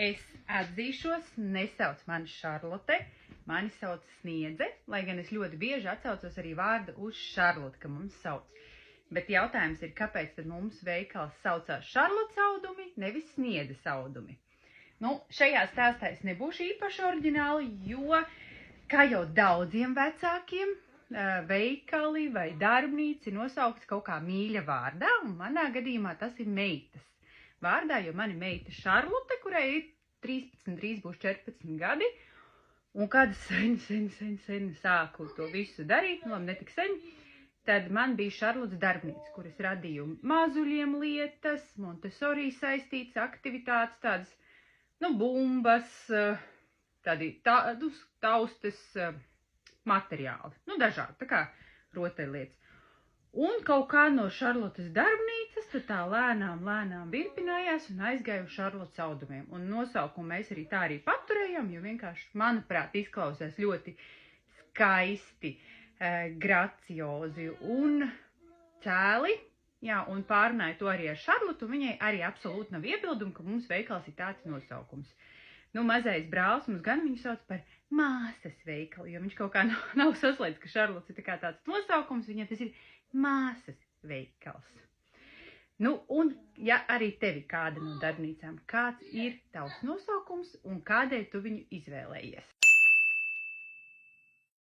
Es atzīšos, nesauc mani Šarlote, mani sauc Sniedze, lai gan es ļoti bieži atsaucos arī vārdu uz Šarlote, ka mums sauc. Bet jautājums ir, kāpēc tad mums veikals saucās Šarlotes audumi, nevis Sniedzes audumi? Nu, šajā stāstā es nebūšu īpaši oriģināli, jo, kā jau daudziem vecākiem, veikali vai darbnīca ir nosaukts kaut kā mīļa vārdā, un manā gadījumā tas ir meitas vārdā, jo mani meita Šarlote, kurai ir 13, drīz būs 14 gadi, un kad sen sāku to visu darīt, nu, ne tik sen, tad man bija Šarlotes darbnīca, kuras radīju mazuļiem lietas, Montessori saistītas aktivitātes, tādas, nu, bumbas, tādi taustas materiāli, nu, dažādi, tā kā rotaļlietas. Un kaut kā no Šarlotes darbnīcas tad tā lēnām virpinājās un aizgāja uz Šarlotes audumiem. Un nosaukumu mēs arī tā arī paturējām, jo vienkārši, manuprāt, izklausās ļoti skaisti, graciozi un cēli. Jā, un pārunāja to arī ar Šarlotu, un viņai arī absolūti nav iebildumu, ka mums veikals ir tāds nosaukums. Nu, mazais brālis mums gan viņu sauc par māsas veikalu, jo viņš kaut kā nav saslēdz, ka Šarlotes ir tā kā tāds nosaukums, viņam tas ir māsas veikals. Nu, un ja arī tevi kāda no darbnīcām, kāds ir tavs nosaukums un kādēļ tu viņu izvēlējies?